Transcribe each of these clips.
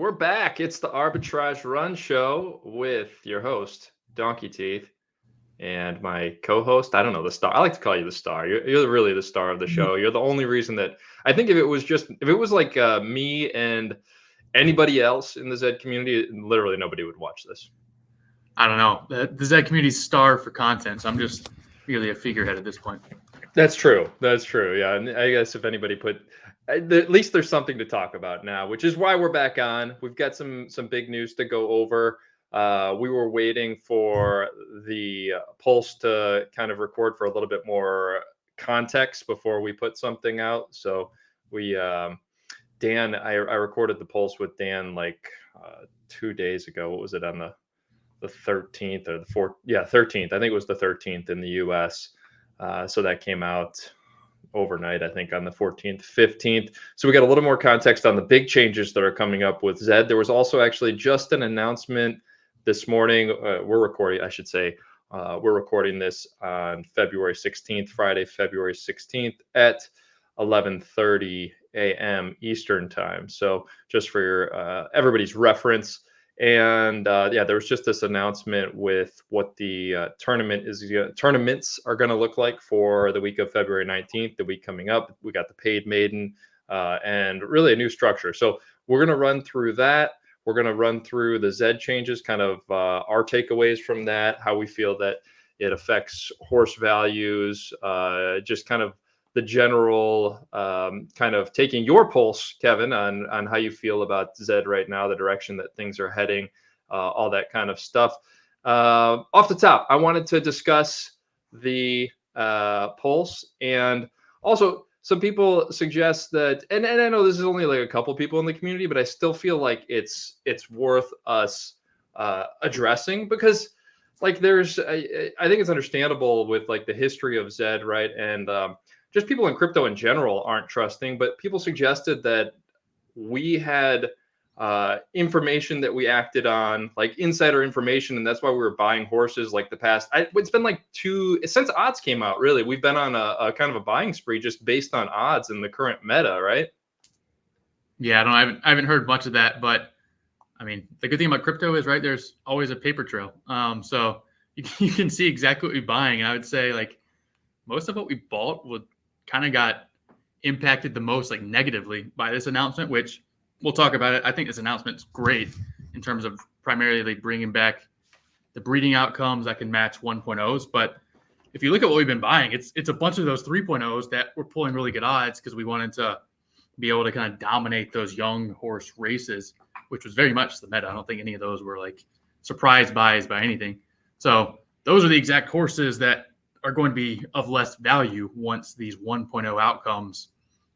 We're back. It's the Arbitrage Run show with your host, Donkey Teeth, and my co-host. I don't know, the star. I like to call you the star. You're really the star of the show. You're the only reason that I think if it was like me and anybody else in the Zed community, literally nobody would watch this. I don't know. The Zed community's starved for content, so I'm just really a figurehead at this point. That's true. Yeah, and I guess if anybody at least there's something to talk about now, which is why we're back on. We've got some big news to go over. We were waiting for the Pulse to kind of record for a little bit more context before we put something out. So Dan, I recorded the Pulse with Dan like 2 days ago. What was it, on the 13th or the 4th? Yeah, 13th. I think it was the 13th in the US. So that came out overnight, I think, on the 14th, 15th. So we got a little more context on the big changes that are coming up with Zed. There was also actually just an announcement this morning. We're recording this on February 16th, Friday, February 16th at 11:30 a.m. Eastern time. So just for everybody's reference. And there was just this announcement with what the tournaments are going to look like for the week of February 19th, the week coming up. We got the paid maiden and really a new structure. So we're going to run through that. We're going to run through the Zed changes, kind of our takeaways from that, how we feel that it affects horse values, just kind of the general kind of taking your pulse, Kevin, on how you feel about Zed right now, the direction that things are heading, all that kind of stuff. Off the top, I wanted to discuss the pulse, and also some people suggest that, and I know this is only like a couple people in the community, but I still feel like it's worth us addressing, because like I think it's understandable with like the history of Zed, right? And just people in crypto in general aren't trusting, but people suggested that we had information that we acted on, like insider information, and that's why we were buying horses like the past. It's been like since odds came out, really. We've been on a kind of a buying spree just based on odds in the current meta, right? Yeah, I haven't heard much of that, but I mean, the good thing about crypto is, right, there's always a paper trail. So you can see exactly what you're buying. And I would say like most of what we bought kind of got impacted the most, like negatively, by this announcement, which we'll talk about it. I think this announcement is great in terms of primarily bringing back the breeding outcomes that can match 1.0s. But if you look at what we've been buying, it's a bunch of those 3.0s that were pulling really good odds because we wanted to be able to kind of dominate those young horse races, which was very much the meta. I don't think any of those were like surprise buys by anything. So those are the exact horses that are going to be of less value once these 1.0 outcomes.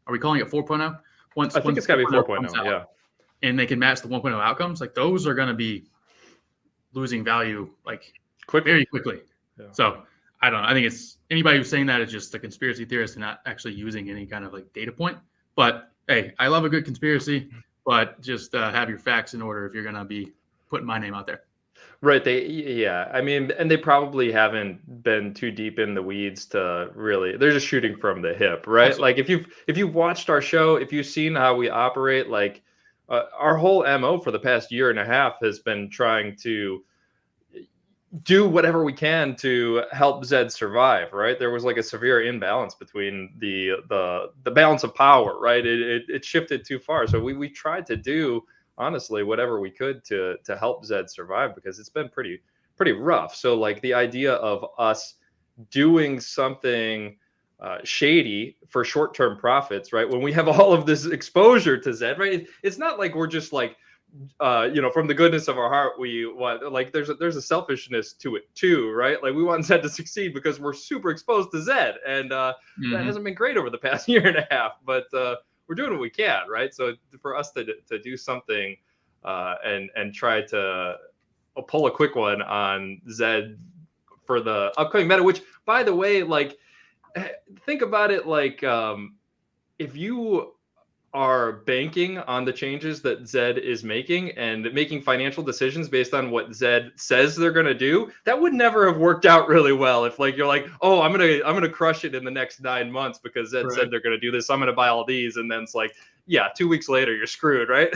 Are we calling it 4.0? I think it's got to be 4.0, yeah. And they can match the 1.0 outcomes. Like those are going to be losing value like very quickly. Yeah. So I don't know. I think it's anybody who's saying that is just a conspiracy theorist and not actually using any kind of like data point. But hey, I love a good conspiracy, but just have your facts in order if you're going to be putting my name out there. Right. I mean, and they probably haven't been too deep in the weeds to really, they're just shooting from the hip, right? Absolutely. Like if you've watched our show, if you've seen how we operate, like our whole MO for the past year and a half has been trying to do whatever we can to help Zed survive, right? There was like a severe imbalance between the balance of power, right? It shifted too far. So we tried to do, honestly, whatever we could to help Zed survive, because it's been pretty rough. So like the idea of us doing something shady for short-term profits, right? When we have all of this exposure to Zed, right? It's not like we're just like, from the goodness of our heart, we want, like, there's a selfishness to it too, right? Like we want Zed to succeed because we're super exposed to Zed, and that hasn't been great over the past year and a half, but we're doing what we can, right? So for us to do something and try to pull a quick one on Zed for the upcoming meta, which, by the way, like, think about it, like if you are banking on the changes that Zed is making and making financial decisions based on what Zed says they're going to do, that would never have worked out really well. If like, you're like, oh, I'm going to crush it in the next 9 months because Zed said they're going to do this, I'm going to buy all these. And then it's like, yeah, 2 weeks later, you're screwed, right?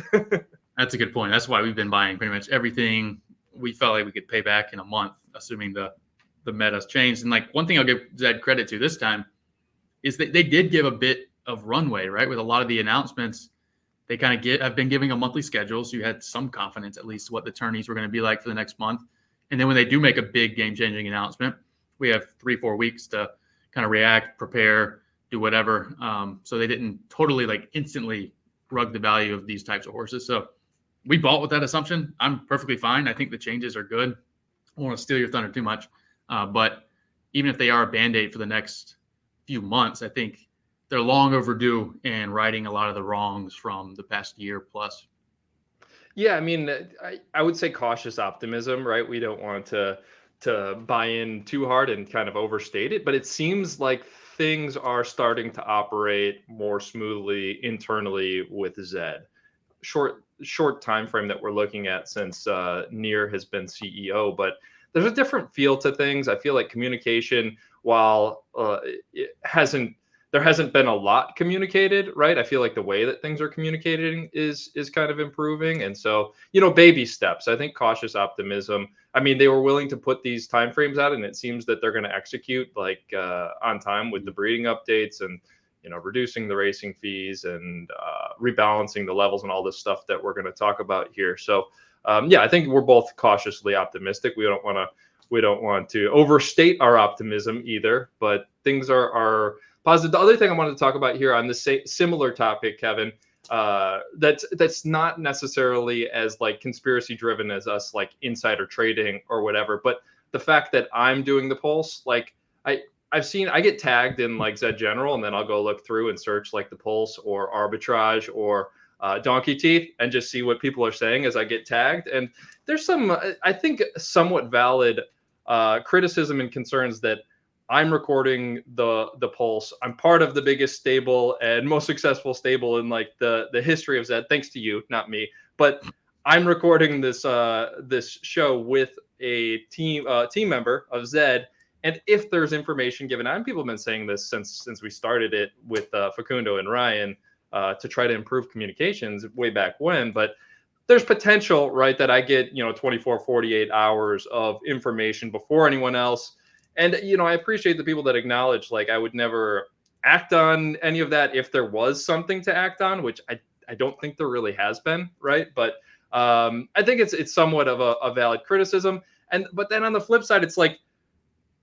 That's a good point. That's why we've been buying pretty much everything we felt like we could pay back in a month, assuming the meta's changed. And like one thing I'll give Zed credit to this time is that they did give a bit of runway, right? With a lot of the announcements, they kind of have been giving a monthly schedule, so you had some confidence at least what the tourneys were going to be like for the next month. And then when they do make a big game-changing announcement, we have 3-4 weeks to kind of react, prepare, do whatever. So they didn't totally like instantly rug the value of these types of horses. So we bought with that assumption. I'm perfectly fine. I think the changes are good. I don't want to steal your thunder too much, but even if they are a band-aid for the next few months, I think they're long overdue in righting a lot of the wrongs from the past year plus. Yeah, I mean, I would say cautious optimism, right? We don't want to buy in too hard and kind of overstate it, but it seems like things are starting to operate more smoothly internally with Zed. Short time frame that we're looking at since Near has been CEO, but there's a different feel to things. I feel like communication, while it hasn't there hasn't been a lot communicated, right? I feel like the way that things are communicating is kind of improving, and so baby steps. I think cautious optimism. I mean, they were willing to put these timeframes out, and it seems that they're going to execute like on time with the breeding updates and reducing the racing fees and rebalancing the levels and all this stuff that we're going to talk about here. So yeah, I think we're both cautiously optimistic. We don't want to overstate our optimism either, but things are positive. The other thing I wanted to talk about here on this similar topic, Kevin, that's not necessarily as like conspiracy driven as us like insider trading or whatever, but the fact that I'm doing the pulse, like I get tagged in like Zed General, and then I'll go look through and search like the Pulse or Arbitrage or Donkey Teeth and just see what people are saying as I get tagged. And there's some, I think, somewhat valid criticism and concerns that I'm recording the Pulse. I'm part of the biggest stable and most successful stable in like the history of Zed, thanks to you, not me. But I'm recording this show with a team member of Zed. And if there's information given out, and people have been saying this since we started it with Facundo and Ryan to try to improve communications way back when, but there's potential, right, that I get 24, 48 hours of information before anyone else. And I appreciate the people that acknowledge like I would never act on any of that if there was something to act on, which I don't think there really has been, right? But I think it's somewhat of a valid criticism. But then on the flip side, it's like,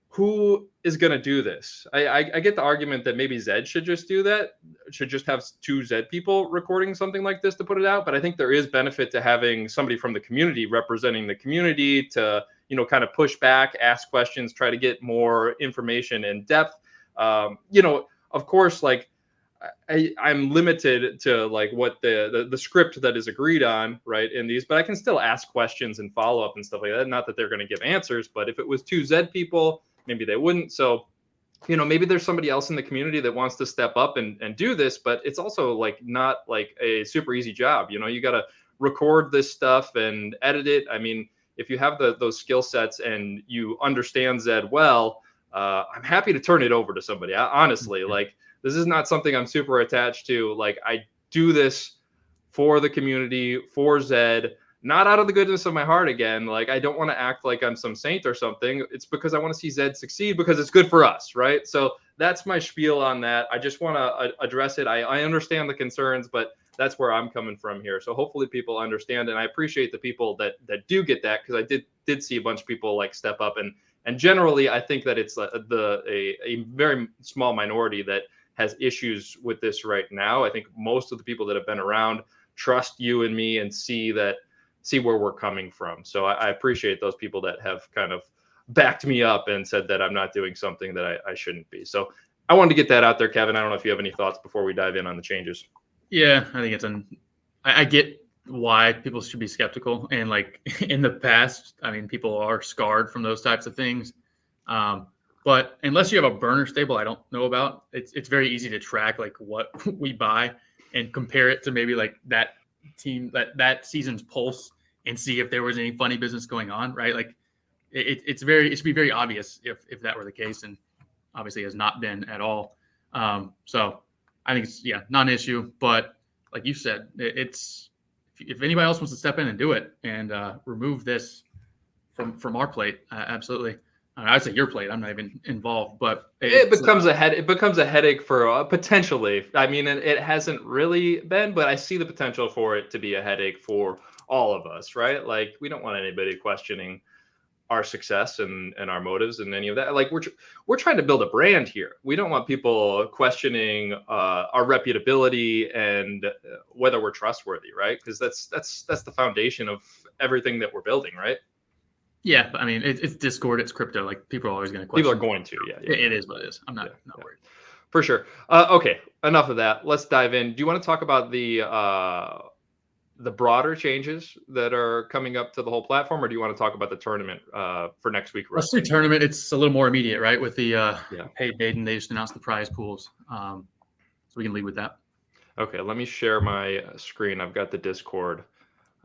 who is going to do this? I get the argument that maybe Zed should just do that, should just have 2 Zed people recording something like this to put it out. But I think there is benefit to having somebody from the community representing the community to, kind of push back, ask questions, try to get more information in depth. Of course, like I'm limited to like what the script that is agreed on, right, in these, but I can still ask questions and follow up and stuff like that. Not that they're going to give answers, but if it was 2 Zed people, maybe they wouldn't. So, maybe there's somebody else in the community that wants to step up and do this, but it's also like not like a super easy job. You got to record this stuff and edit it. I mean, if you have those skill sets and you understand Zed well, I'm happy to turn it over to somebody. Honestly, like this is not something I'm super attached to. Like I do this for the community, for Zed, not out of the goodness of my heart again. Like I don't want to act like I'm some saint or something. It's because I want to see Zed succeed because it's good for us, right? So that's my spiel on that. I just want to address it. I understand the concerns, but that's where I'm coming from here. So hopefully people understand, and I appreciate the people that do get that, because I did see a bunch of people like step up, and generally I think that it's a very small minority that has issues with this right now. I think most of the people that have been around trust you and me and see where we're coming from. So I appreciate those people that have kind of backed me up and said that I'm not doing something that I shouldn't be. So I wanted to get that out there, Kevin. I don't know if you have any thoughts before we dive in on the changes. Yeah, I think I get why people should be skeptical. And like in the past, I mean, people are scarred from those types of things. But unless you have a burner stable I don't know about, it's very easy to track like what we buy and compare it to maybe like that team, that season's pulse, and see if there was any funny business going on, right? Like it should be very obvious if that were the case, and obviously has not been at all. So I think it's not an issue, but like you said, it's if anybody else wants to step in and do it and remove this from our plate, absolutely. I'd say your plate. I'm not even involved, but it becomes a headache for potentially. I mean, it hasn't really been, but I see the potential for it to be a headache for all of us, right? Like, we don't want anybody questioning our success and our motives and any of that. Like, we're trying to build a brand here. We don't want people questioning our reputability and whether we're trustworthy, right? Because that's the foundation of everything that we're building, right? Yeah, but I mean, it's Discord, it's crypto. Like, people are always going to question. People are going to, yeah. It is what it is. I'm not worried. For sure. Okay, enough of that. Let's dive in. Do you want to talk about the broader changes that are coming up to the whole platform, or do you want to talk about the tournament for next week? Let's do tournament. It's a little more immediate, right? With the paid maiden, they just announced the prize pools, so we can lead with that. Okay, let me share my screen. I've got the Discord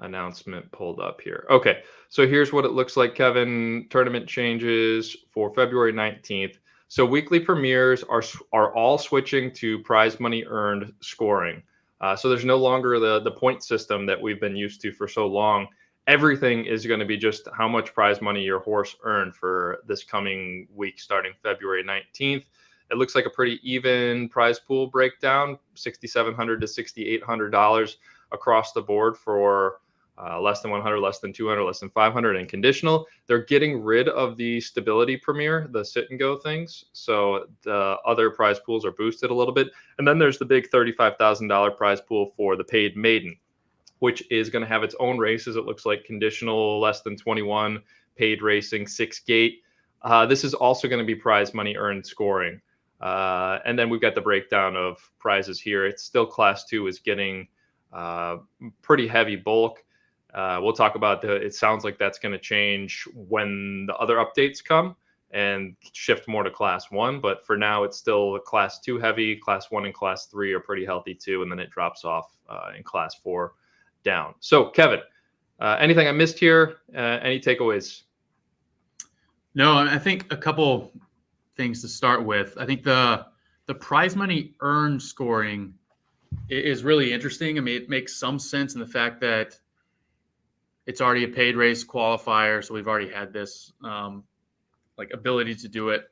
announcement pulled up here. Okay, so here's what it looks like, Kevin. Tournament changes for February 19th. So weekly premieres are all switching to prize money earned scoring. So there's no longer the point system that we've been used to for so long. Everything is going to be just how much prize money your horse earned for this coming week starting February 19th. It looks like a pretty even prize pool breakdown, $6,700 to $6,800 across the board for less than 100, less than 200, less than 500, and conditional. They're getting rid of the stability premier, the sit and go things. So the other prize pools are boosted a little bit. And then there's the big $35,000 prize pool for the paid maiden, which is going to have its own races. It looks like conditional less than 21, paid racing 6 gate. This is also going to be prize money earned scoring. And then we've got the breakdown of prizes here. It's still class 2 is getting pretty heavy bulk. We'll talk about it sounds like that's going to change when the other updates come and shift more to class 1. But for now, it's still class 2 heavy. Class 1 and class 3 are pretty healthy too. And then it drops off in class 4 down. So, Kevin, anything I missed here? Any takeaways? No, I think a couple things to start with. I think the prize money earned scoring is really interesting. I mean, it makes some sense in the fact that it's already a paid race qualifier, so we've already had this like ability to do it.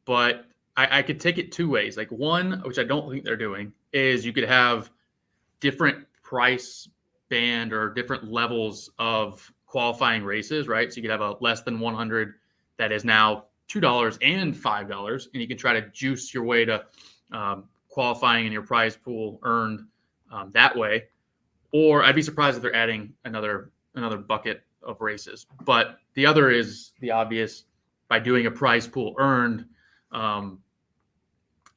But I could take it two ways. Like, one, which I don't think they're doing, is you could have different price band or different levels of qualifying races, right? So you could have a less than 100 that is now $2 and $5, and you can try to juice your way to qualifying in your prize pool earned that way. Or I'd be surprised if they're adding another bucket of races. But the other is the obvious. By doing a prize pool earned,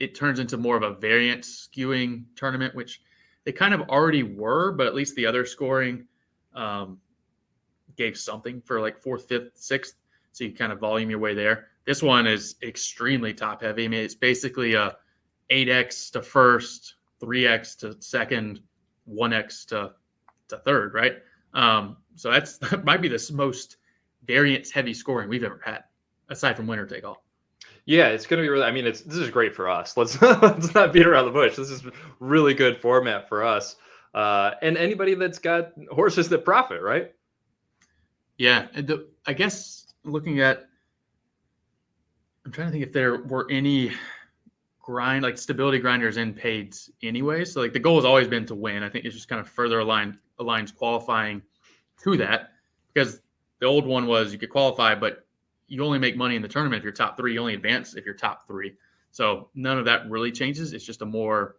it turns into more of a variance skewing tournament, which they kind of already were, but at least the other scoring gave something for like 4th, 5th, 6th. So you kind of volume your way there. This one is extremely top heavy. I mean, it's basically a 8x to first, 3x to second, 1x to third, right? So that might be the most variance heavy scoring we've ever had, aside from winner take all. Yeah, it's going to be really. I mean, this is great for us. Let's not beat around the bush. This is really good format for us, and anybody that's got horses that profit, right? Yeah, I guess looking at, I'm trying to think if there were any stability grinders in paids anyway. So like the goal has always been to win. I think it's just kind of further aligns qualifying to that, because the old one was you could qualify, but you only make money in the tournament if you're top 3. You only advance if you're top 3. So none of that really changes. It's just a more,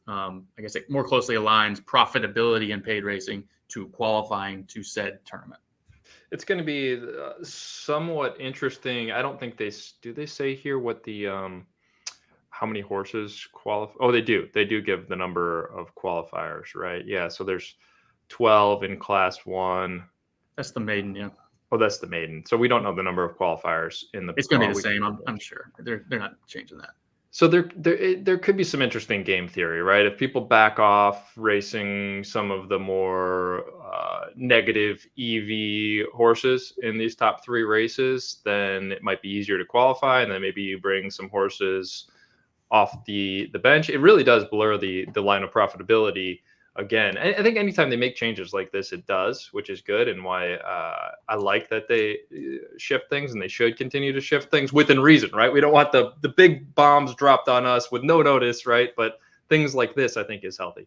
I guess it more closely aligns profitability in paid racing to qualifying to said tournament. It's going to be somewhat interesting. I don't think they say here what the how many horses qualify. Oh, they do. They do give the number of qualifiers, right? Yeah. So there's 12 in class 1. That's the maiden, yeah. Oh, that's the maiden. So we don't know the number of qualifiers in the. It's going to be the same. I'm sure they're not changing that. So there could be some interesting game theory, right? If people back off racing some of the more negative EV horses in these top 3 races, then it might be easier to qualify, and then maybe you bring some horses off the bench. It really does blur the line of profitability again. I think anytime they make changes like this, it does, which is good, and why I like that they shift things, and they should continue to shift things within reason, right? We don't want the big bombs dropped on us with no notice, right? But things like this, I think, is healthy.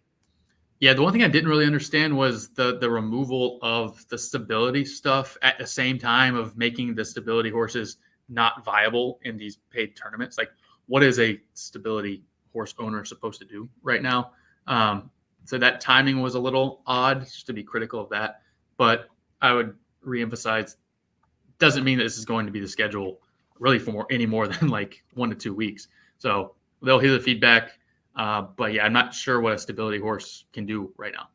Yeah, the one thing I didn't really understand was the removal of the stability stuff at the same time of making the stability horses not viable in these paid tournaments. Like, what is a stability horse owner supposed to do right now? So that timing was a little odd, just to be critical of that. But I would reemphasize, doesn't mean that this is going to be the schedule really for any more than like 1 to 2 weeks. So they'll hear the feedback. But yeah, I'm not sure what a stability horse can do right now.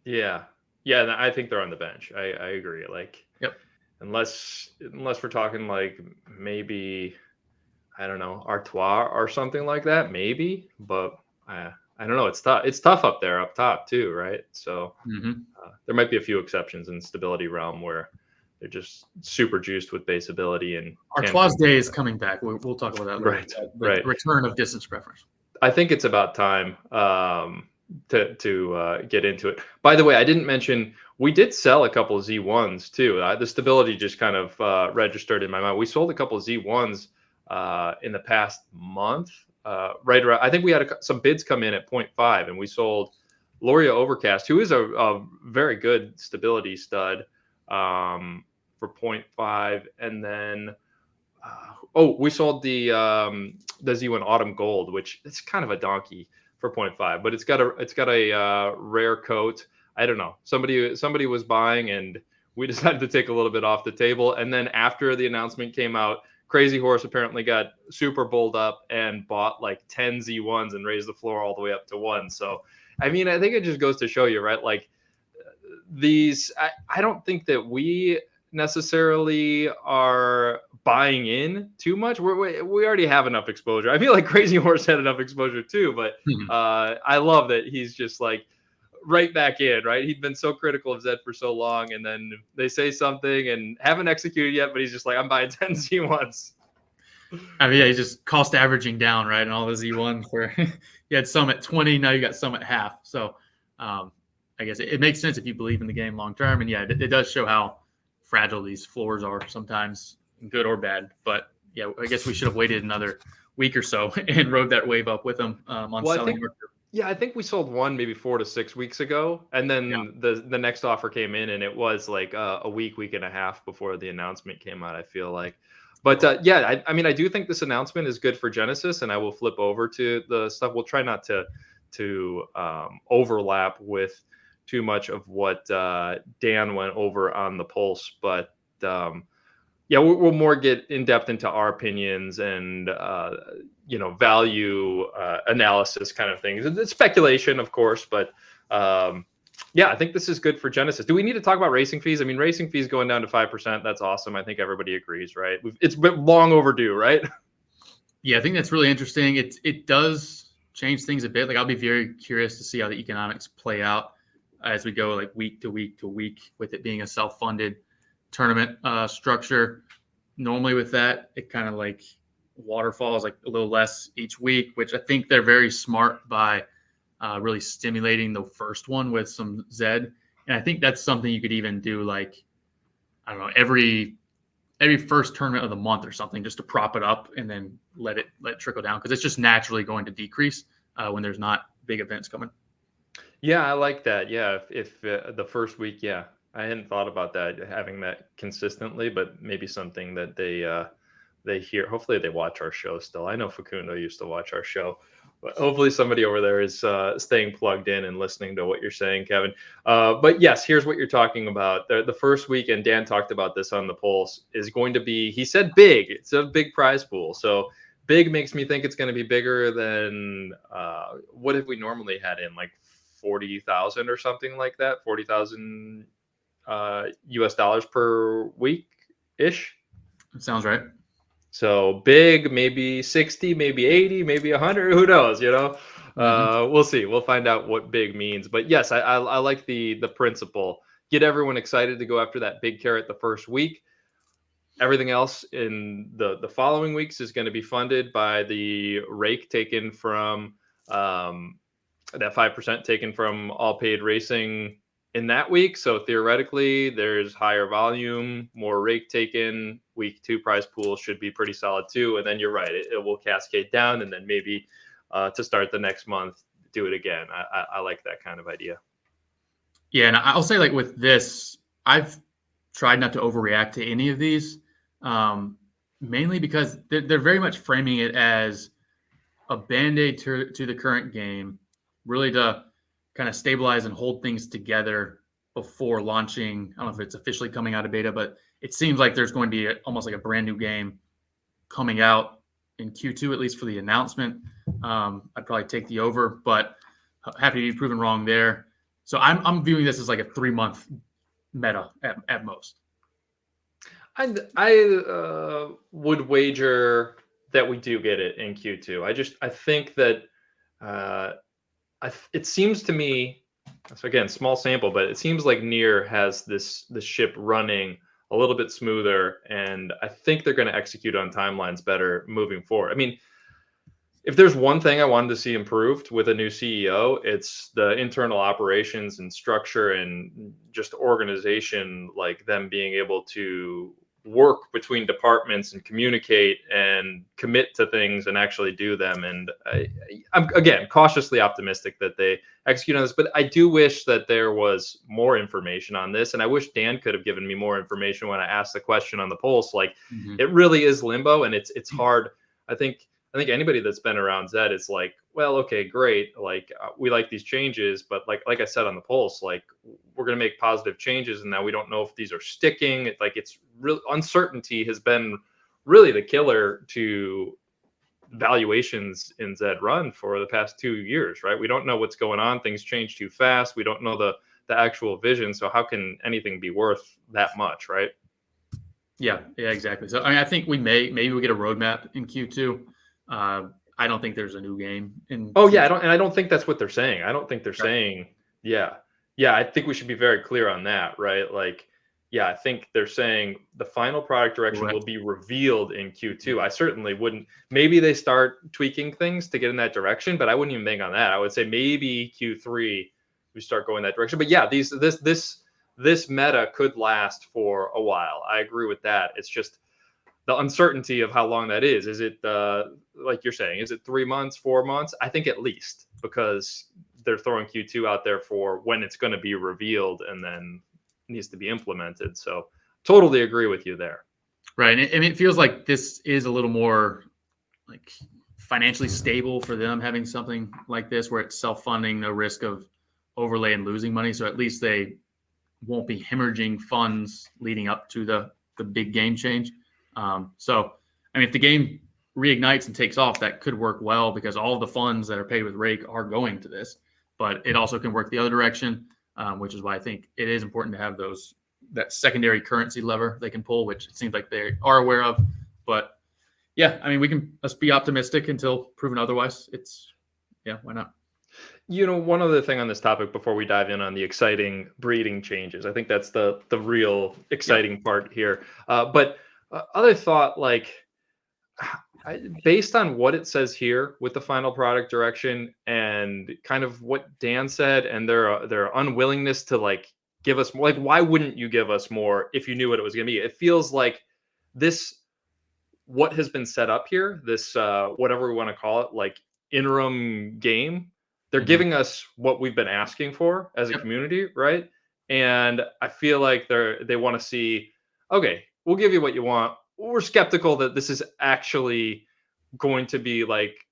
Yeah, I think they're on the bench. I agree. Like, yep. Unless we're talking like maybe, I don't know, Artois or something like that, maybe. But I don't know. It's tough. It's tough up there, up top too, right? So there might be a few exceptions in stability realm where they're just super juiced with base ability and Artois' day is coming back. We'll talk about that later. Right. Return of distance preference. I think it's about time to get into it. By the way, I didn't mention we did sell a couple of Z1s too. The stability just kind of registered in my mind. We sold a couple of Z1s in the past month. Right around, I think we had some bids come in at 0.5, and we sold Loria Overcast, who is a very good stability stud, for 0.5, and then we sold the Z1 Autumn Gold, which is kind of a donkey for 0.5, but it's got a rare coat. I don't know. Somebody was buying, and we decided to take a little bit off the table. And then after the announcement came out, Crazy Horse apparently got super bowled up and bought like 10 Z1s and raised the floor all the way up to 1. So, I mean, I think it just goes to show you, right? Like these, I don't think that we necessarily are buying in too much. We already have enough exposure. I feel like Crazy Horse had enough exposure too, but I love that he's just like right back in, right? He'd been so critical of Zed for so long, and then they say something and haven't executed yet, but he's just like, I'm buying 10 Z1s. I mean, yeah, he's just cost averaging down, right? And all the Z1s where you had some at 20, now you got some at half. So I guess it makes sense if you believe in the game long term. And yeah, it does show how fragile these floors are sometimes, good or bad. But yeah, I guess we should have waited another week or so and rode that wave up with them on selling. I think we sold one maybe 4 to 6 weeks ago, and then the next offer came in, and it was like a week and a half before the announcement came out, I feel like. But I mean, I do think this announcement is good for Genesis, and I will flip over to the stuff. We'll try not to overlap with too much of what Dan went over on the Pulse, but we'll more get in depth into our opinions and value analysis kind of things. It's speculation, of course, but I think this is good for Genesis. Do we need to talk about racing fees? I mean, racing fees going down to 5%. That's awesome. I think everybody agrees, right? It's been long overdue, right? Yeah, I think that's really interesting. It does change things a bit. Like, I'll be very curious to see how the economics play out as we go like week to week to week with it being a self-funded tournament structure. Normally with that, it kind of like waterfalls like a little less each week, which I think they're very smart by really stimulating the first one with some Zed. And I think that's something you could even do like, I don't know, every first tournament of the month or something, just to prop it up and then let it trickle down, because it's just naturally going to decrease when there's not big events coming. Yeah, I like that. Yeah, if the first week, I hadn't thought about that, having that consistently, but maybe something that they hear. Hopefully they watch our show still. I know Facundo used to watch our show, but hopefully somebody over there is staying plugged in and listening to what you're saying, Kevin. But yes, here's what you're talking about. The first week, and Dan talked about this on the Pulse, is going to be, he said big. It's a big prize pool. So big makes me think it's going to be bigger than what have we normally had in, like 40,000 or something like that, 40,000 US dollars per week ish. Sounds right. So big, maybe 60, maybe 80, maybe 100. Who knows? We'll see. We'll find out what big means. But yes, I like the principle. Get everyone excited to go after that big carrot the first week. Everything else in the following weeks is going to be funded by the rake taken from that 5% taken from all paid racing in that week. So theoretically, there's higher volume, more rake taken. Week 2 prize pool should be pretty solid too. And then you're right, it will cascade down, and then maybe to start the next month, do it again. I like that kind of idea. Yeah, and I'll say, like, with this, I've tried not to overreact to any of these, mainly because they're very much framing it as a band-aid to the current game, really to kind of stabilize and hold things together before launching. I don't know if it's officially coming out of beta, but it seems like there's going to be almost like a brand new game coming out in Q2, at least for the announcement. I'd probably take the over, but happy to be proven wrong there. So I'm viewing this as like a 3-month meta at most. I would wager that we do get it in Q2. I think that it seems to me, so again, small sample, but it seems like Near has this ship running a little bit smoother, and I think they're going to execute on timelines better moving forward. I mean, if there's one thing I wanted to see improved with a new CEO, it's the internal operations and structure and just organization, like them being able to work between departments and communicate and commit to things and actually do them. And I'm, again, cautiously optimistic that they execute on this, but I do wish that there was more information on this. And I wish Dan could have given me more information when I asked the question on the Pulse. Like, it really is limbo, and it's hard. I think anybody that's been around ZED is like, well, okay, great. Like, we like these changes, but like I said on the Pulse, like, we're going to make positive changes, and now we don't know if these are sticking. Like, it's real uncertainty has been really the killer to valuations in ZED Run for the past 2 years, right? We don't know what's going on. Things change too fast. We don't know the actual vision. So how can anything be worth that much, right? Yeah, exactly. So I mean, I think maybe we get a roadmap in Q2. I don't think there's a new game in. Oh yeah, I don't think that's what they're saying. I don't think they're saying, yeah. I think we should be very clear on that, right? Like, yeah, I think they're saying the final product direction will be revealed in Q2. I certainly wouldn't. Maybe they start tweaking things to get in that direction, but I wouldn't even bank on that. I would say maybe Q3 we start going that direction. But yeah, this meta could last for a while. I agree with that. It's just the uncertainty of how long that is. Is it like you're saying, is it 3 months, 4 months? I think at least, because they're throwing Q2 out there for when it's going to be revealed and then needs to be implemented. So totally agree with you there. Right. And it feels like this is a little more like financially stable for them, having something like this where it's self-funding, no risk of overlay and losing money. So at least they won't be hemorrhaging funds leading up to the big game change. So, I mean, if the game reignites and takes off, that could work well because all of the funds that are paid with Rake are going to this, but it also can work the other direction, which is why I think it is important to have that secondary currency lever they can pull, which it seems like they are aware of. But yeah, I mean, let's be optimistic until proven otherwise. Why not? One other thing on this topic before we dive in on the exciting breeding changes, I think that's the real exciting part here. But other thought, like, based on what it says here with the final product direction and kind of what Dan said and their unwillingness to like give us more, like, why wouldn't you give us more if you knew what it was going to be? It feels like what has been set up here, this whatever we want to call it, like interim game, they're giving us what we've been asking for as a community, right? And I feel like they want to see, okay, we'll give you what you want. We're skeptical that this is actually going to be like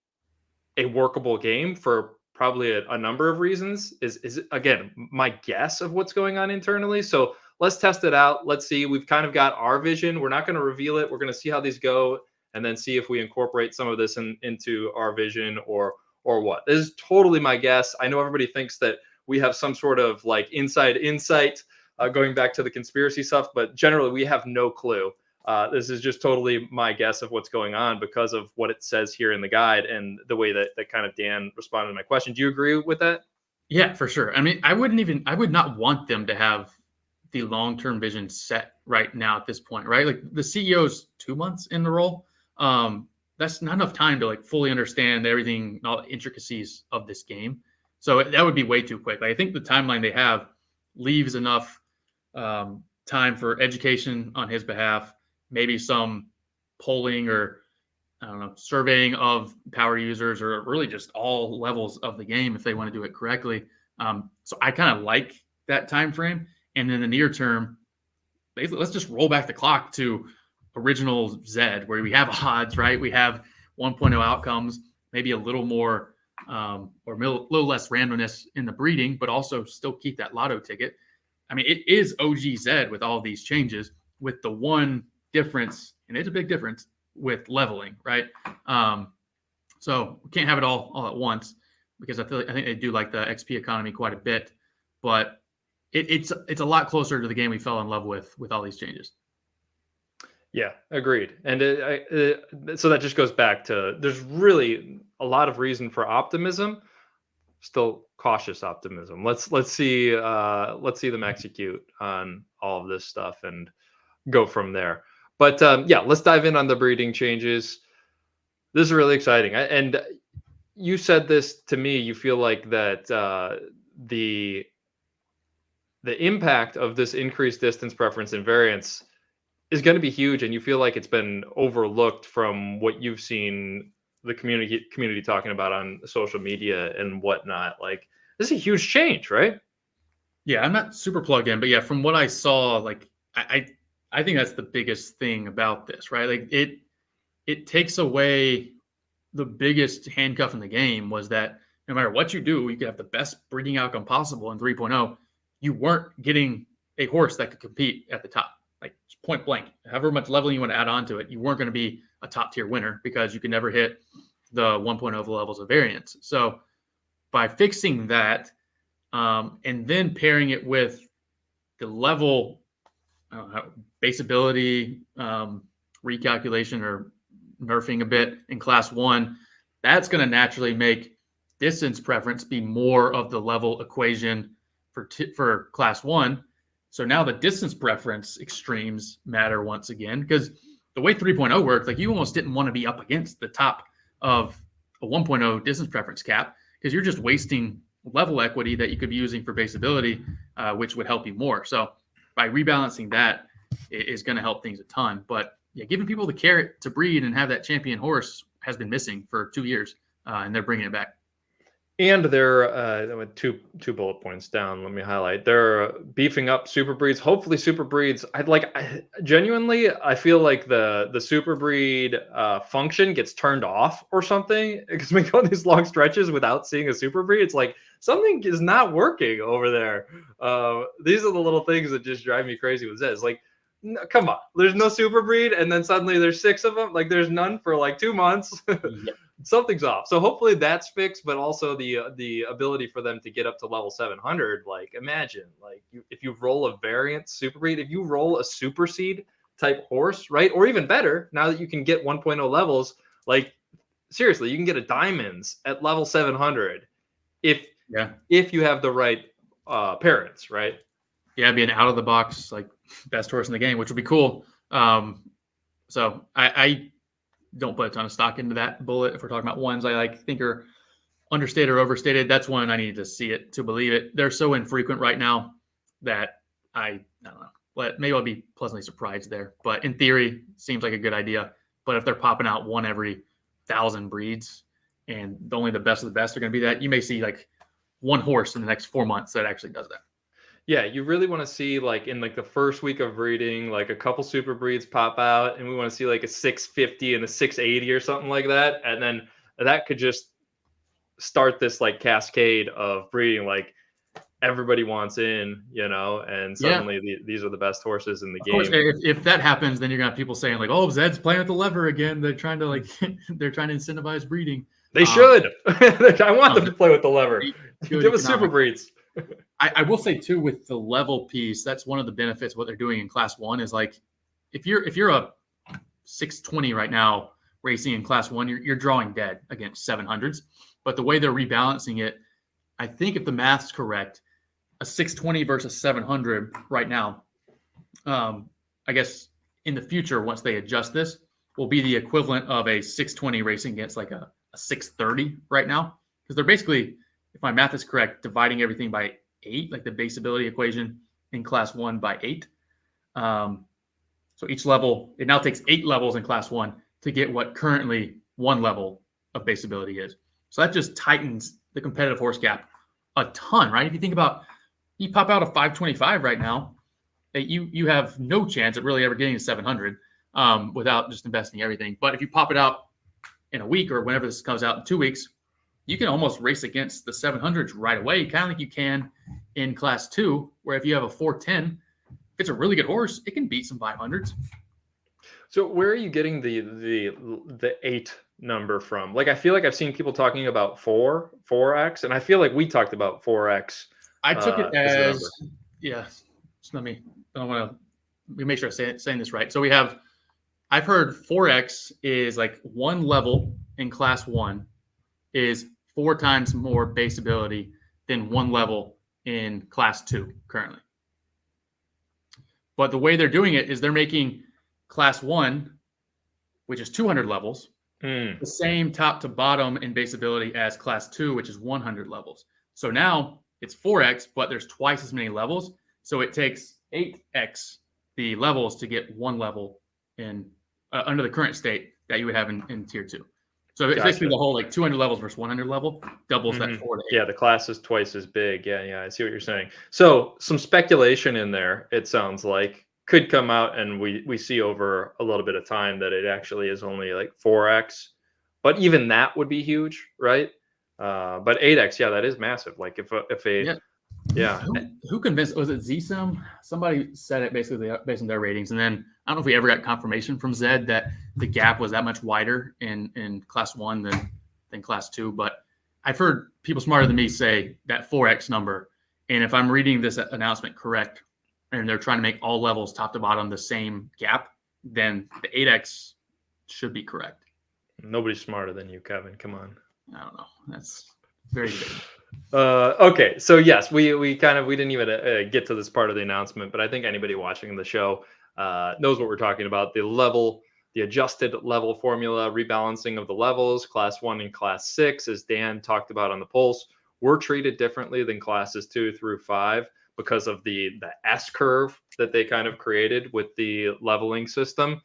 a workable game for probably a number of reasons. Is again my guess of what's going on internally. So let's test it out. Let's see. We've kind of got our vision. We're not going to reveal it. We're going to see how these go, and then see if we incorporate some of this into our vision or what. This is totally my guess. I know everybody thinks that we have some sort of like inside insight, going back to the conspiracy stuff, but generally we have no clue. This is just totally my guess of what's going on because of what it says here in the guide and the way that kind of Dan responded to my question. Do you agree with that? Yeah, for sure. I mean, I would not want them to have the long-term vision set right now at this point, right? Like the CEO's 2 months in the role. That's not enough time to like fully understand everything, all the intricacies of this game. So that would be way too quick. Like, I think the timeline they have leaves enough time for education on his behalf, maybe some polling or I don't know, surveying of power users, or really just all levels of the game if they want to do it correctly. So I kind of like that time frame. And in the near term, basically, let's just roll back the clock to original ZED, where we have odds, right? We have 1.0 outcomes, maybe a little more or a little less randomness in the breeding, but also still keep that lotto ticket. I mean, it is OG ZED with all these changes, with the one difference, and it's a big difference, with leveling, right? So we can't have it all at once, because I think they do like the XP economy quite a bit, but it's a lot closer to the game we fell in love with all these changes. Yeah, agreed. And so that just goes back to, there's really a lot of reason for optimism, still cautious optimism. Let's see them execute on all of this stuff and go from there. But yeah, let's dive in on the breeding changes. This is really exciting. And you said this to me, you feel like that the impact of this increased distance preference and variance is going to be huge, and you feel like it's been overlooked from what you've seen the community talking about on social media and whatnot. Like, this is a huge change, right? Yeah, I'm not super plugged in, but yeah, from what I saw, like I think that's the biggest thing about this, right? Like it takes away the biggest handcuff in the game, was that no matter what you do, you could have the best breeding outcome possible in 3.0. You weren't getting a horse that could compete at the top, like point blank. However much leveling you want to add on to it, you weren't going to be a top tier winner, because you could never hit the 1.0 levels of variance. So by fixing that, and then pairing it with the level base ability recalculation or nerfing a bit in class 1, that's going to naturally make distance preference be more of the level equation for class 1. So now the distance preference extremes matter once again, because the way 3.0 worked, like, you almost didn't want to be up against the top of a 1.0 distance preference cap, because you're just wasting level equity that you could be using for base ability, which would help you more. So by rebalancing that, it is going to help things a ton. But yeah, giving people the carrot to breed and have that champion horse has been missing for 2 years, and they're bringing it back. And they're two bullet points down. Let me highlight. They're beefing up super breeds. Hopefully, super breeds. Genuinely, I feel like the super breed function gets turned off or something, because we go these long stretches without seeing a super breed. It's like something is not working over there. These are the little things that just drive me crazy with Zed. Like, no, come on, there's no super breed, and then suddenly there's 6 of them. Like, there's none for like 2 months. Yep. Something's off. So hopefully that's fixed, but also the ability for them to get up to level 700. Like, imagine, like, if you roll a variant super breed, if you roll a super seed type horse, right, or even better, now that you can get 1.0 levels, like, seriously, you can get a diamonds at level 700 if you have the right parents, right? Yeah, be an out of the box, like, best horse in the game, which would be cool. So I don't put a ton of stock into that bullet. If we're talking about ones I think are understated or overstated, that's one I need to see it to believe it. They're so infrequent right now that I don't know. But maybe I'll be pleasantly surprised there. But in theory, seems like a good idea. But if they're popping out one every 1,000 breeds, and only the best of the best are going to be that, you may see like one horse in the next 4 months that actually does that. Yeah, you really want to see, like, in like the first week of breeding, like a couple super breeds pop out, and we want to see like a 650 and a 680 or something like that, and then that could just start this like cascade of breeding. Like, everybody wants in, and suddenly these are the best horses in the game. Of course, if that happens, then you're gonna have people saying like, "Oh, Zed's playing with the lever again. They're trying to they're trying to incentivize breeding." They should. I want them to play with the lever. Give us super breeds. I will say too, with the level piece, that's one of the benefits of what they're doing in class 1 is, like, if you're a 620 right now racing in class 1, you're drawing dead against 700s. But the way they're rebalancing it, I think if the math's correct, a 620 versus 700 right now, I guess in the future, once they adjust this, will be the equivalent of a 620 racing against like a 630 right now. Because they're basically, if my math is correct, dividing everything by 8, like the base ability equation in class 1 by 8. So each level, it now takes 8 levels in class 1 to get what currently 1 level of base ability is. So that just tightens the competitive horse gap a ton, right? If you think about, you pop out a 525 right now, you have no chance of really ever getting to 700 without just investing everything. But if you pop it out in a week or whenever this comes out in 2 weeks, you can almost race against the 700s right away, kind of like you can in class 2, where if you have a 410, if it's a really good horse, it can beat some 500s. So where are you getting the 8 number from? Like, I feel like I've seen people talking about 4x, and I feel like we talked about 4x. I took it as a as, number. yeah. So I don't want to make sure I'm saying this right. So I've heard 4x is like 1 level in class 1 is 4 times more base ability than 1 level in class 2 currently. But the way they're doing it is they're making class 1, which is 200 levels, the same top to bottom in base ability as class 2, which is 100 levels. So now it's 4x, but there's twice as many levels. So it takes 8x the levels to get 1 level in under the current state that you would have in tier 2. So it's basically the whole like 200 levels versus 100 level doubles that 4 to 8. Yeah, the class is twice as big. Yeah, I see what you're saying. So some speculation in there, it sounds like, could come out, and we see over a little bit of time that it actually is only like 4x. But even that would be huge, right? But 8x, yeah, that is massive. Like if a yeah. Who convinced? Was it ZSim? Somebody said it basically based on their ratings, and then I don't know if we ever got confirmation from Zed that the gap was that much wider in class 1 than class 2. But I've heard people smarter than me say that 4x number, and if I'm reading this announcement correct, and they're trying to make all levels top to bottom the same gap, then the 8x should be correct. Nobody's smarter than you, Kevin. Come on. I don't know. That's very good. Okay, so yes, we didn't even get to this part of the announcement, but I think anybody watching the show knows what we're talking about. The adjusted level formula, rebalancing of the levels, class 1 and class 6, as Dan talked about on the Pulse, were treated differently than classes 2 through 5 because of the S curve that they kind of created with the leveling system.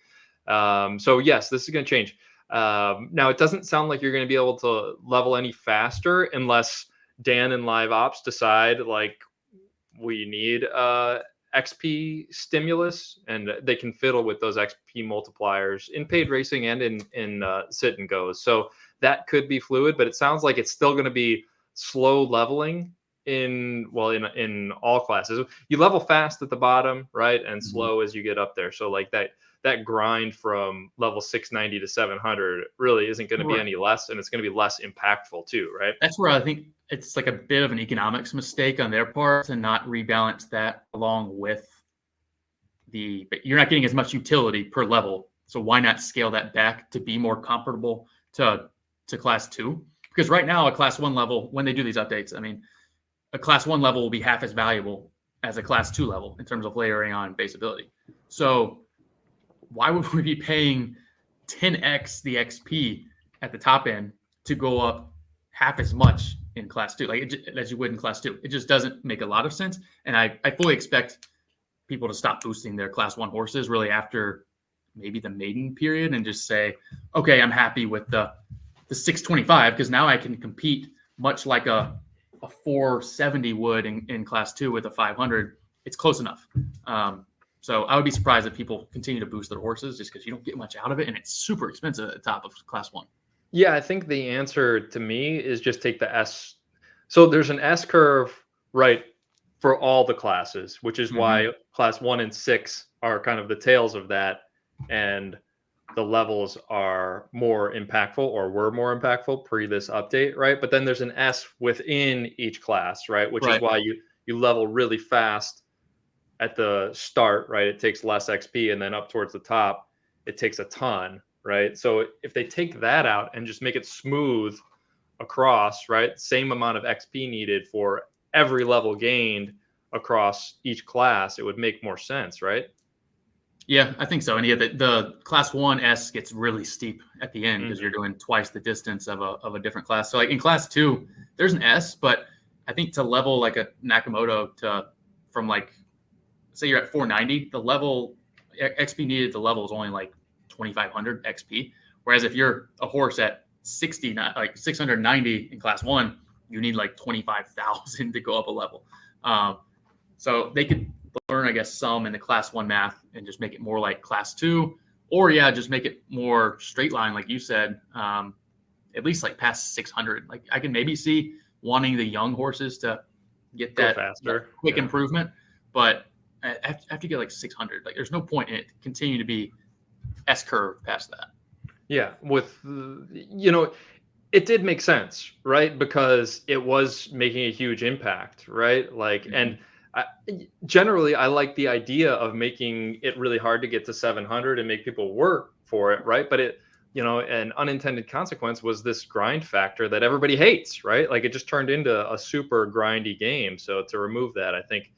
So yes, this is going to change. Now, it doesn't sound like you're going to be able to level any faster unless Dan and Live Ops decide like we need XP stimulus, and they can fiddle with those XP multipliers in paid racing and in sit and goes. So that could be fluid, but it sounds like it's still going to be slow leveling in all classes. You level fast at the bottom, right, and slow as you get up there. So like that grind from level 690 to 700 really isn't going to be any less, and it's going to be less impactful too, right? That's where I think it's like a bit of an economics mistake on their part to not rebalance that along with but you're not getting as much utility per level. So why not scale that back to be more comparable to class 2? Because right now a class 1 level, when they do these updates, I mean, a class 1 level will be half as valuable as a class 2 level in terms of layering on base ability. So why would we be paying 10x the XP at the top end to go up half as much in class 2, as you would in class 2? It just doesn't make a lot of sense. And I fully expect people to stop boosting their class 1 horses really after maybe the maiden period and just say, okay, I'm happy with the 625 because now I can compete much like a 470 would in class 2 with a 500. It's close enough. So I would be surprised if people continue to boost their horses just because you don't get much out of it, and it's super expensive at the top of class 1. Yeah, I think the answer to me is just take the S. So there's an S curve, right, for all the classes, which is why class 1 and 6 are kind of the tails of that, and the levels are more impactful or were more impactful pre this update, right? But then there's an S within each class, right, which is why you level really fast at the start, right? It takes less XP, and then up towards the top, it takes a ton, right? So if they take that out and just make it smooth across, right? Same amount of XP needed for every level gained across each class, it would make more sense, right? Yeah, I think so. And yeah, the class 1S gets really steep at the end because you're doing twice the distance of a different class. So like in class 2, there's an S, but I think to level like a Nakamoto from like, say you're at 490, the level XP needed to level is only like 2,500 XP. Whereas if you're a horse at 60, like 690 in class 1, you need like 25,000 to go up a level. So they could learn, I guess, some in the class 1 math and just make it more like class 2, or yeah, just make it more straight line, like you said, at least like past 600. Like I can maybe see wanting the young horses to get that quick improvement, but after you get like 600, like there's no point in it to continue to be S curve past that. Yeah, with it did make sense, right? Because it was making a huge impact, right? Like, and generally, I like the idea of making it really hard to get to 700 and make people work for it, right? But it, an unintended consequence was this grind factor that everybody hates, right? Like, it just turned into a super grindy game. So to remove that, I think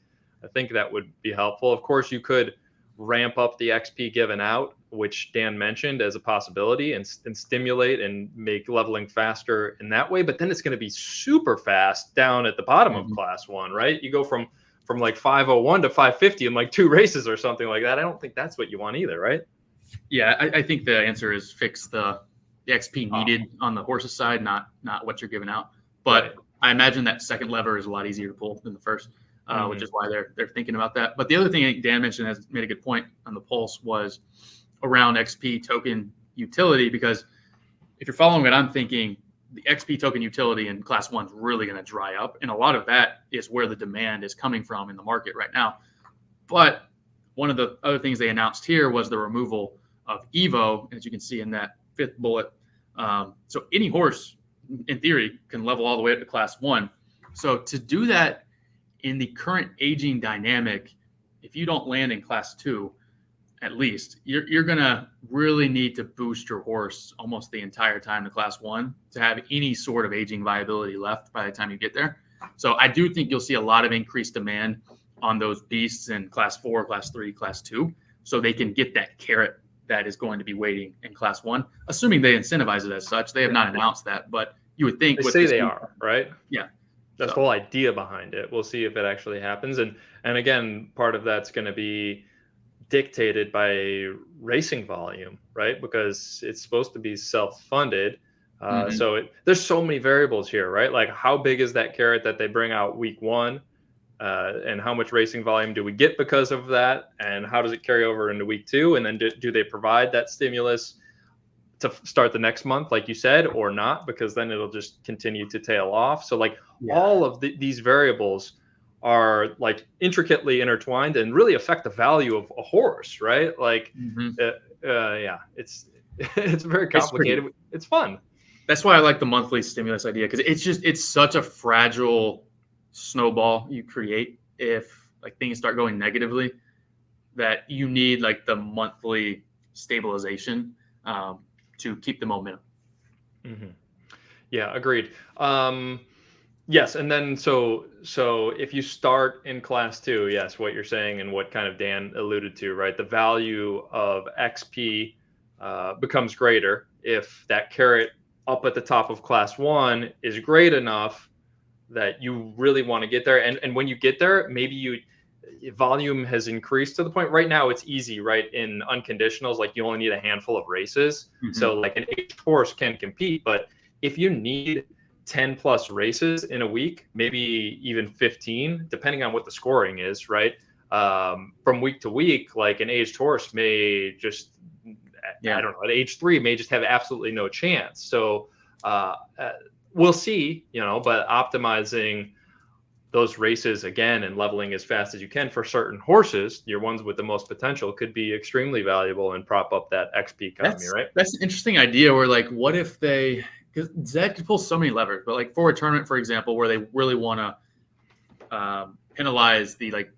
that would be helpful. Of course, you could ramp up the XP given out, which Dan mentioned as a possibility, and stimulate and make leveling faster in that way. But then it's going to be super fast down at the bottom of class 1, right? You go from like 501 to 550 in like 2 races or something like that. I don't think that's what you want either, right? Yeah, I think the answer is fix the XP needed on the horse's side, not what you're giving out. But I imagine that second lever is a lot easier to pull than the first. Which is why they're thinking about that. But the other thing I think Dan mentioned has made a good point on the pulse was around XP token utility, because if you're following what I'm thinking, the XP token utility in class 1 is really going to dry up. And a lot of that is where the demand is coming from in the market right now. But one of the other things they announced here was the removal of Evo, as you can see in that 5th bullet. So any horse, in theory, can level all the way up to class 1. So to do that in the current aging dynamic, if you don't land in class 2, at least, you're going to really need to boost your horse almost the entire time to class 1 to have any sort of aging viability left by the time you get there. So I do think you'll see a lot of increased demand on those beasts in class 4, class 3, class 2, so they can get that carrot that is going to be waiting in class 1, assuming they incentivize it as such. They have not announced that, but you would think they say they are, right? Yeah. That's the whole idea behind it. We'll see if it actually happens. And again, part of that's going to be dictated by racing volume, right? Because it's supposed to be self-funded. So there's so many variables here, right? Like, how big is that carrot that they bring out week 1? And how much racing volume do we get because of that? And how does it carry over into week 2? And then do they provide that stimulus to start the next month, like you said, or not? Because then it'll just continue to tail off. So like all of these variables are like intricately intertwined and really affect the value of a horse, right? Like, it's very complicated. It's fun. That's why I like the monthly stimulus idea, because it's such a fragile snowball you create if like things start going negatively, that you need like the monthly stabilization to keep the momentum. Yeah, agreed. Yes, and then so if you start in class 2, yes, what you're saying and what kind of Dan alluded to, right? The value of XP becomes greater if that carrot up at the top of class 1 is great enough that you really want to get there. And when you get there, maybe volume has increased to the point. Right now it's easy, right? In unconditionals, like you only need a handful of races. So like an aged horse can compete, but if you need 10 plus races in a week, maybe even 15, depending on what the scoring is, right? From week to week, like an aged horse may just, I don't know, at age 3 may just have absolutely no chance. So we'll see, but optimizing those races again and leveling as fast as you can for certain horses, your ones with the most potential, could be extremely valuable and prop up that XP economy, right? That's an interesting idea where like, what if because ZED could pull so many levers, but like for a tournament, for example, where they really want to penalize the like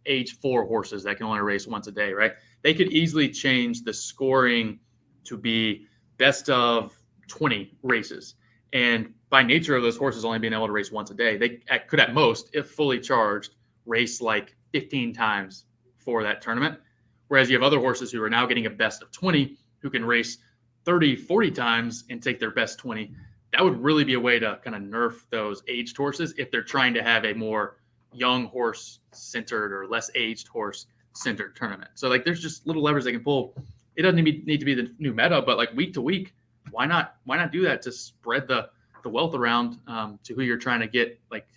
age 4 horses that can only race once a day, right? They could easily change the scoring to be best of 20 races. And by nature of those horses only being able to race once a day, they could at most, if fully charged, race like 15 times for that tournament. Whereas you have other horses who are now getting a best of 20 who can race 30, 40 times and take their best 20. That would really be a way to kind of nerf those aged horses if they're trying to have a more young horse centered or less aged horse centered tournament. So like there's just little levers they can pull. It doesn't need to be the new meta, but like week to week, why not do that to spread the wealth around to who you're trying to get, like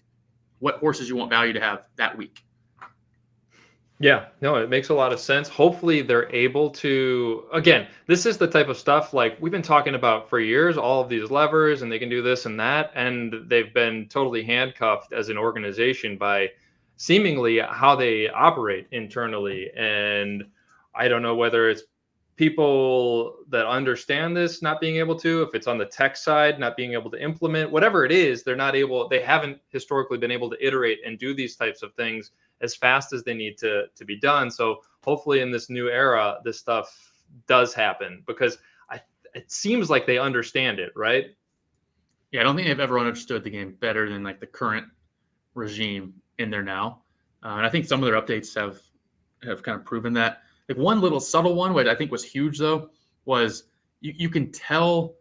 what horses you want value to have that week. Yeah, no, it makes a lot of sense. Hopefully they're able to, again, this is the type of stuff like we've been talking about for years, all of these levers, and they can do this and that. And they've been totally handcuffed as an organization by seemingly how they operate internally. And I don't know whether it's people that understand this not being able to, if it's on the tech side, not being able to implement, whatever it is, they haven't historically been able to iterate and do these types of things as fast as they need to be done. So hopefully in this new era, this stuff does happen because it seems like they understand it, right? Yeah, I don't think they've ever understood the game better than like the current regime in there now. And I think some of their updates have kind of proven that. Like one little subtle one, which I think was huge though, was you can tell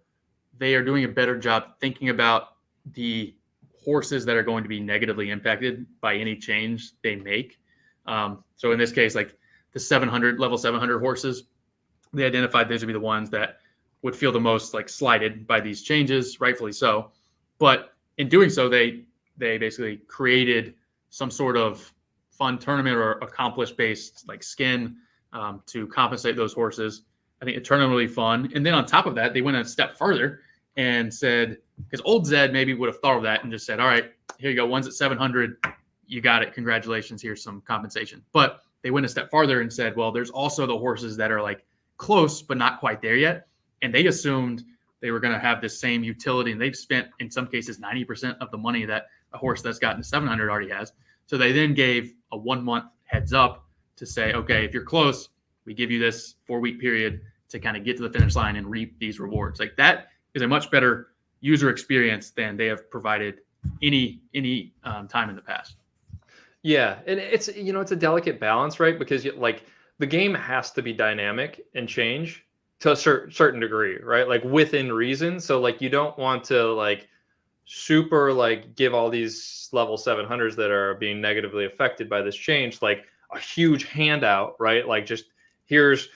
they are doing a better job thinking about the horses that are going to be negatively impacted by any change they make. So in this case, like the level 700 horses, they identified those would be the ones that would feel the most like slighted by these changes, rightfully so. But in doing so, they basically created some sort of fun tournament or accomplish-based like skin to compensate those horses. I think the tournament will be fun. And then on top of that, they went a step further and said, because old Zed maybe would have thought of that and just said, all right, here you go. One's at 700. You got it. Congratulations. Here's some compensation. But they went a step farther and said, well, there's also the horses that are like close, but not quite there yet. And they assumed they were going to have this same utility. And they've spent, in some cases, 90% of the money that a horse that's gotten to 700 already has. So they then gave a 1 month heads up to say, okay, if you're close, we give you this 4-week period to kind of get to the finish line and reap these rewards. Like that is a much better user experience than they have provided any time in the past. Yeah, and it's it's a delicate balance, right? Because like the game has to be dynamic and change to a certain degree, right? Like within reason. So like you don't want to like super like give all these level 700s that are being negatively affected by this change like a huge handout, right? Like just here's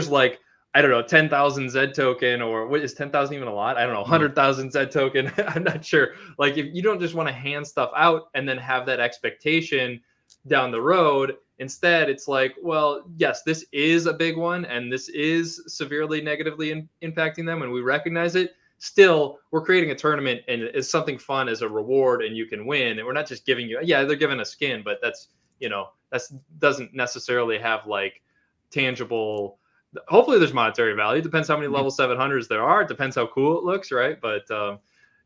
like I don't know, 10,000 Zed token, or what is 10,000 even a lot? I don't know, 100,000 Zed token. I'm not sure. Like if you don't just want to hand stuff out and then have that expectation down the road. Instead, it's like, well, yes, this is a big one and this is severely negatively impacting them and we recognize it. Still, we're creating a tournament and it's something fun as a reward and you can win. And we're not just giving you, yeah, they're giving a skin, but that's doesn't necessarily have like tangible. Hopefully there's monetary value. Depends how many level 700s there are. It depends how cool it looks, right? But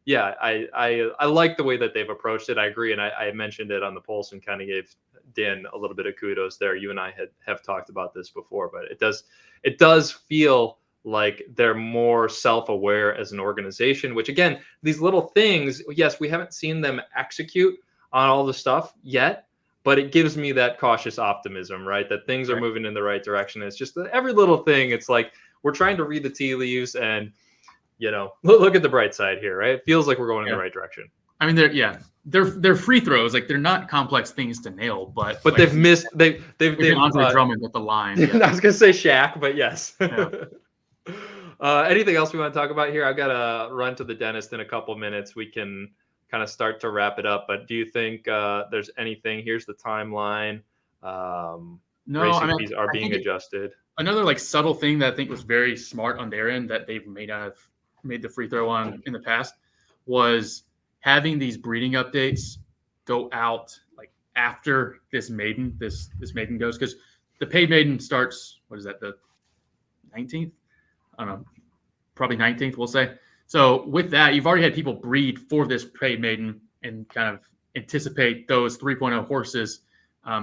yeah, I like the way that they've approached it. I agree, and I mentioned it on the Pulse and kind of gave Dan a little bit of kudos there. You and I have talked about this before, but it does feel like they're more self-aware as an organization. Which again, these little things, yes, we haven't seen them execute on all the stuff yet. But it gives me that cautious optimism, right? That things are moving in the right direction. It's just that every little thing, it's like we're trying to read the tea leaves and, look at the bright side here, right? It feels like we're going in the right direction. I mean, they're free throws. Like they're not complex things to nail, but like, they've missed. They've Andre Drummond with the line. Yeah. I was gonna say Shaq, but yes. Yeah. Anything else we want to talk about here? I've got to run to the dentist in a couple minutes. We can kind of start to wrap it up, but do you think there's anything? Here's the timeline. No, racing fees are being adjusted. Another like subtle thing that I think was very smart on their end that they've made the free throw on in the past was having these breeding updates go out like after this maiden goes, because the paid maiden starts, what is that, the 19th? I don't know, probably 19th, we'll say. So with that, you've already had people breed for this paid maiden and kind of anticipate those 3.0 horses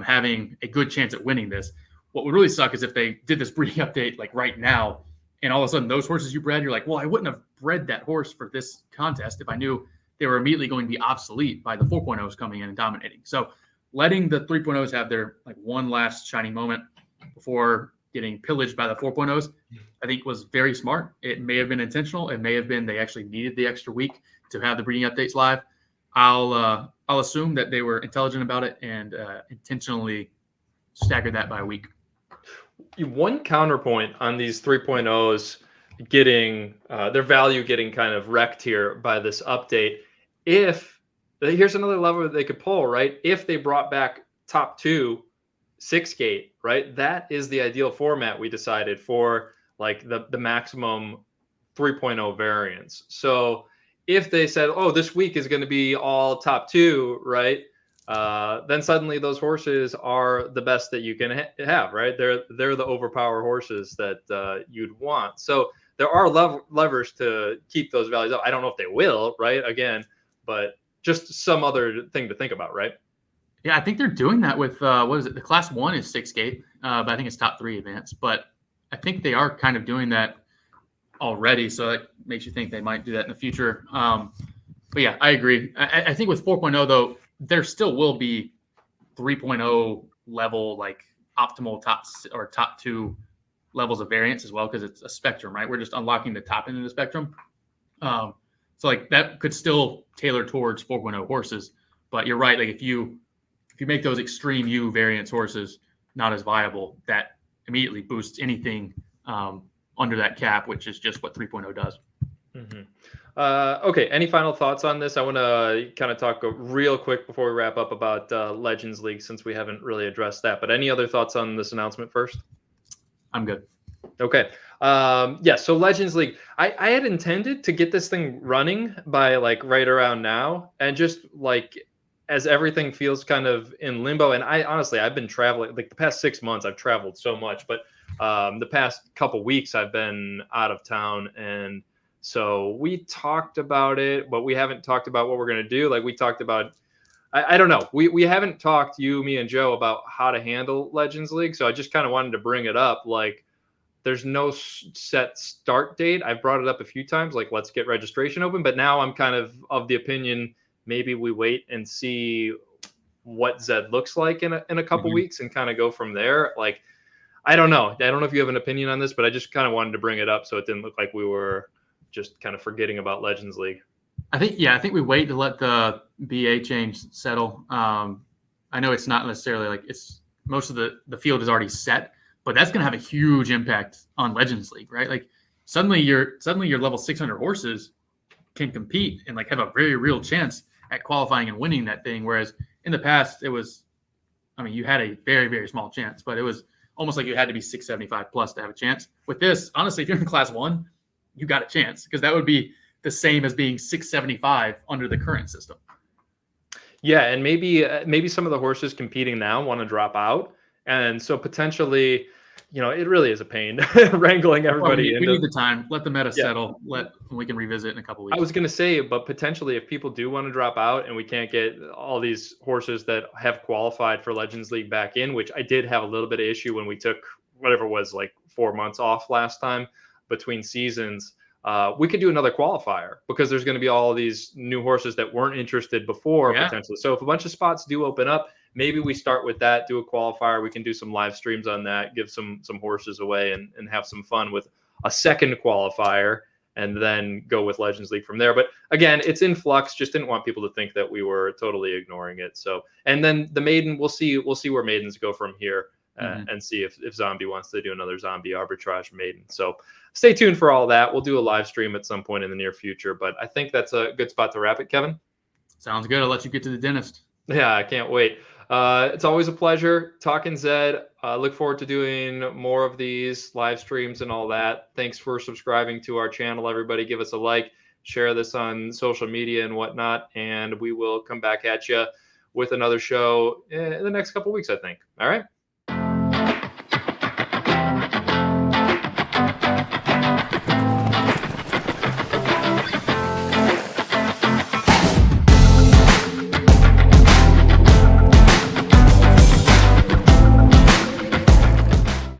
having a good chance at winning this. What would really suck is if they did this breeding update like right now, and all of a sudden those horses you bred, you're like, well, I wouldn't have bred that horse for this contest if I knew they were immediately going to be obsolete by the 4.0s coming in and dominating. So letting the 3.0s have their like one last shining moment before getting pillaged by the 4.0s, I think was very smart. It may have been intentional. It may have been they actually needed the extra week to have the breeding updates live. I'll assume that they were intelligent about it and intentionally staggered that by a week. One counterpoint on these 3.0s getting their value getting kind of wrecked here by this update. If here's another lever that they could pull, right? If they brought back top 2 6 gate, right? That is the ideal format we decided for, like the maximum 3.0 variants. So if they said, oh, this week is going to be all top 2, right? Then suddenly those horses are the best that you can have, right? They're the overpower horses that you'd want. So there are levers to keep those values up. I don't know if they will, right? Again, but just some other thing to think about, right? Yeah, I think they're doing that with what is it? The class 1 is 6 gate, but I think it's top 3 advanced. But I think they are kind of doing that already, so that makes you think they might do that in the future. But yeah, I agree. I think with 4.0 though, there still will be 3.0 level, like optimal top 2 levels of variance as well, because it's a spectrum, right? We're just unlocking the top end of the spectrum. So like that could still tailor towards 4.0 horses. But you're right. Like if you make those extreme U variance horses not as viable, that immediately boosts anything under that cap, which is just what 3.0 does. Mm-hmm. Okay. Any final thoughts on this? I want to kind of talk real quick before we wrap up about Legends League, since we haven't really addressed that. But any other thoughts on this announcement first? I'm good. Okay. Yeah. So Legends League, I had intended to get this thing running by like right around now, and just like as everything feels kind of in limbo. And I've been traveling like the past 6 months. I've traveled so much, but the past couple weeks I've been out of town, and so we talked about it, but we haven't talked about what we're going to do. Like we talked about, I don't know. We haven't talked, you, me, and Joe, about how to handle Legends League. So I just kind of wanted to bring it up. Like there's no set start date. I've brought it up a few times, like let's get registration open. But now I'm kind of the opinion, maybe we wait and see what ZED looks like in a couple weeks and kind of go from there. Like, I don't know. I don't know if you have an opinion on this, but I just kind of wanted to bring it up so it didn't look like we were just kind of forgetting about Legends League. I think we wait to let the BA change settle. I know it's not necessarily like it's most of the field is already set, but that's going to have a huge impact on Legends League, right? Like suddenly your level 600 horses can compete and like have a very real chance at qualifying and winning that thing. Whereas in the past it was, I mean, you had a very, very small chance, but it was almost like you had to be 675 plus to have a chance. With this, honestly, if you're in class 1, you got a chance, because that would be the same as being 675 under the current system. Yeah, and maybe some of the horses competing now want to drop out, and so potentially, it really is a pain wrangling everybody. We need the time. Let the meta settle. We can revisit in a couple weeks. I was going to say, but potentially, if people do want to drop out and we can't get all these horses that have qualified for Legends League back in, which I did have a little bit of issue when we took whatever was like 4 months off last time between seasons. We could do another qualifier, because there's going to be all these new horses that weren't interested before potentially. So if a bunch of spots do open up, maybe we start with that, do a qualifier. We can do some live streams on that, give some horses away and have some fun with a second qualifier, and then go with Legends League from there. But again, it's in flux. Just didn't want people to think that we were totally ignoring it. So, and then the maiden, we'll see where maidens go from here. And see if Zombie wants to do another Zombie Arbitrage Maiden. So stay tuned for all that. We'll do a live stream at some point in the near future, but I think that's a good spot to wrap it, Kevin. Sounds good. I'll let you get to the dentist. Yeah, I can't wait. It's always a pleasure talking ZED. Look forward to doing more of these live streams and all that. Thanks for subscribing to our channel, everybody. Give us a like, share this on social media and whatnot, and we will come back at you with another show in the next couple weeks, I think. All right.